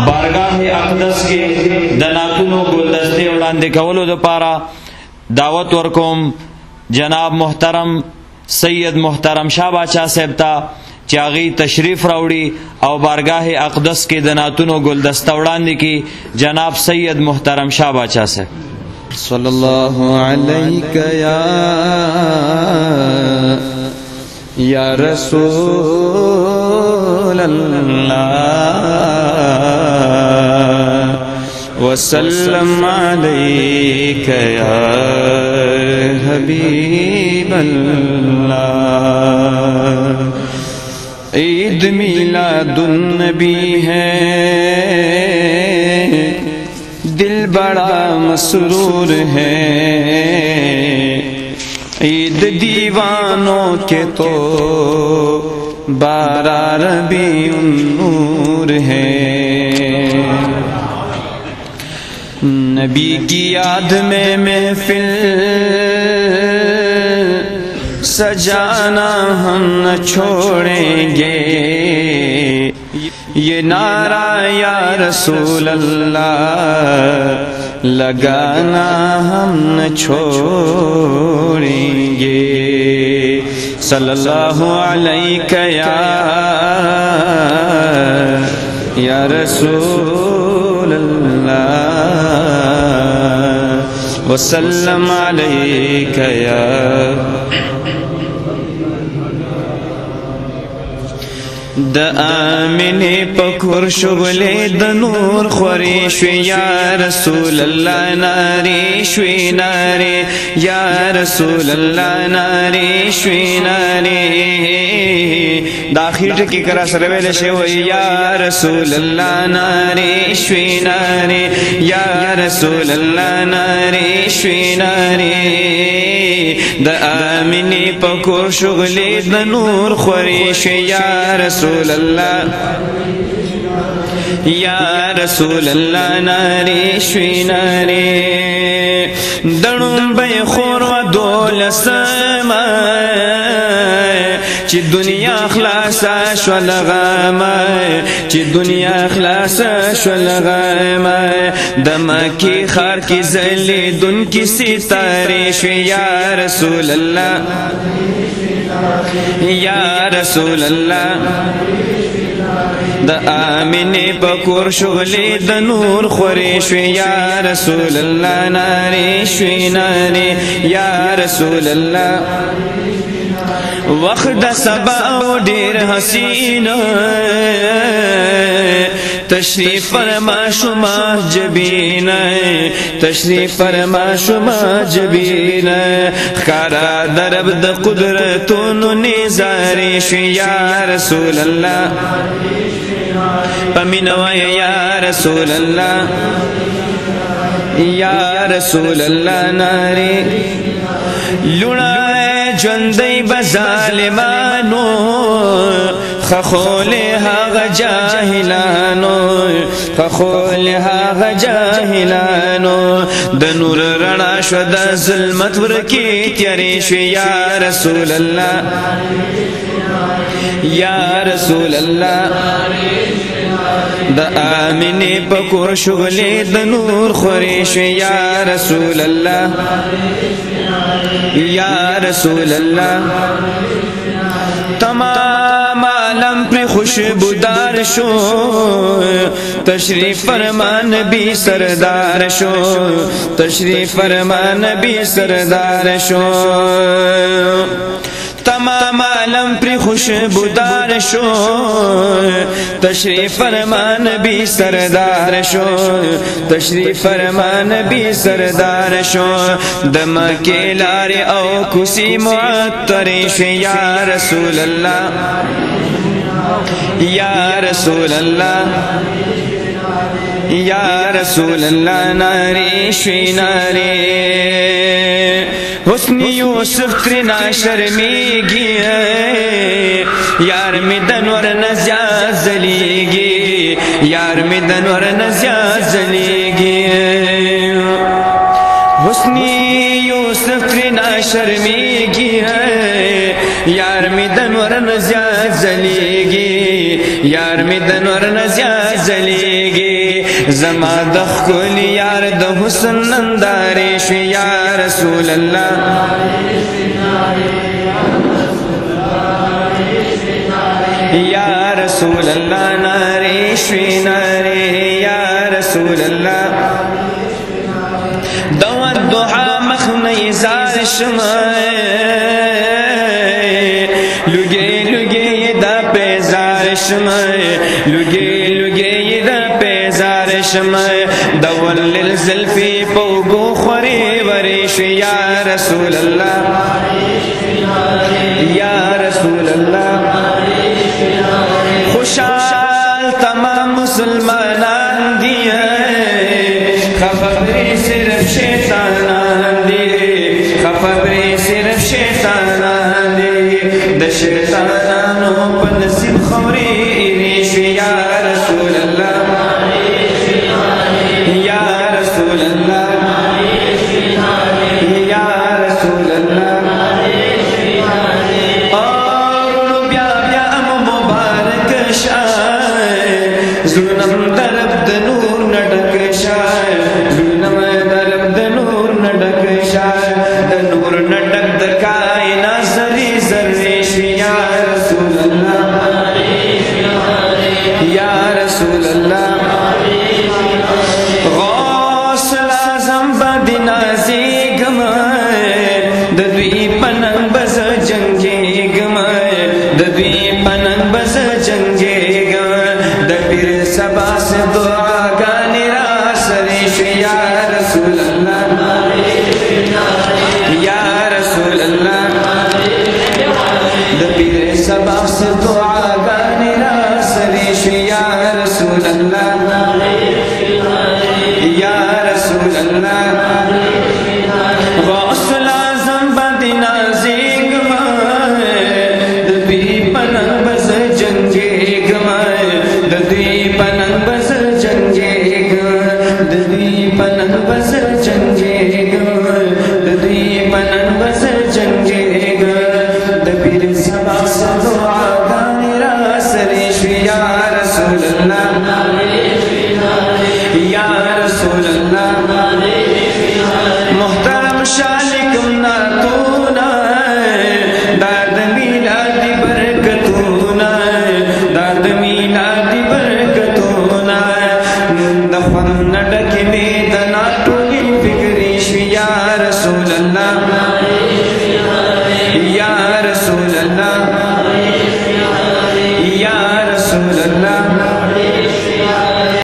بارگاہ اقدس کې د ناتونو ګلدستې وړاندې کولو دپاره دعوت ورکوم جناب محترم سید محترم شاه باچا صاحب ته چې هغې تشریف راوړي او بارگاہ اقدس کې د ناتونو ګلدسته وړاندې کړي جناب سید محترم شاه باچا صاحب. صلی اللہ علیک یا رسول اللہ وسلم علیک یا حبیب اللہ. عید میلاد النبی ہے دل بڑا مسرور ہے عید دیوانوں کے تو 12 ربیع النور ہے. نبی کی یاد میں محفل سجانا ہم نہ چھوڑیں گے یہ نعرہ یا رسول اللہ لگانا ہم نہ چھوڑیں گے. صلی اللہ علیک یا رسول اللہ وسلم علیک یا د آمنی پکور شغلی د نور خوری شوی یا رسول اللہ ناری شوی ناری یا رسول اللہ ناری شوی ناری. دا آخر ٹکی کرا سرویل شوی یا رسول اللہ ناری شوی ناری یا رسول اللہ ناری شوی ناری. د آمنی پکور شغلی د نور خوری شوی یا رسول اللہ یا رسول اللہ ناری شوی ناری. دڑم بے خور و دولسم چی دنیا خلاصا شول غام چی دنیا خلاصا شول غام دمکی خار کی زلی دن کی ستاری شوی یا رسول اللہ یا رسول اللہ. د آمنی پکور شغلی د نور خوری شوی یا رسول اللہ ناری شوی ناری یا رسول اللہ. وقت سبا دیر حسین تشریف فرما شما جبین تشریف فرما شما جبین خارا درب د قدرتون نظاری شوی یا رسول اللہ پمینوی یا رسول اللہ یا رسول اللہ ناری. لڑائے جندی بظالمانو خخول هاغ جاہلانو خخول هاغ جاہلانو د نور رڼا شو د ظلمت ورکی تیاری شوی یا رسول اللہ یا رسول اللہ. د آمنی پکور شغلی د نور خوری شوی یا رسول اللہ یا رسول اللہ. تمام عالم پر خوشبودار شو تشریف فرما نبی سردار شو تشریف فرما نبی سردار شو. تمام عالم پر خوشبودار شو تشریف فرما نبی سردار شو تشریف فرما نبی سردار شو. دمکی لار او کسی معطری شو یا رسول اللہ یا رسول اللہ یا رسول اللہ ناری شوی ناری. حسن یوسف ترنا شرمیگی یار می دنور نزیاد زلیگی یار می دنور نزیاد زلیگی. حسن یوسف ترنا شرمیگی یار می دنور نزیاد زلیگی یار می دنور نزیاد زلیگی. ګرځېږي زما د ښکلي یار د حسن نندارې شوې یا رسول الله یا رسول الله نارې شوې نارې یا رسول الله د ودعا مخ نه یې زار شمه لږې لږې دا پیزار شمه لږې لږې دا پیزار شمه د ولل زلفې په اوږو خورې ورې شوې یا رسول الله یا رسول الله خوشحال تمام مسلمانان دی خبرې صرف شیطانان دی خبرې صرف شیطانان دی د شیطانانو په نصیب خورې شوې یا رسول الله یا رسول الله یا رسول الله زونم درب د نور نډک شای زونم درب د نور نډک شای د نور نډک د کائنات زری زری شوی یا رسول الله یا رسول الله غوث اعظم باندې نازي ګمای د دوی پننګ بز جنگي ګمای د دوی پننګ بز جنگي سبا سے دعا گانی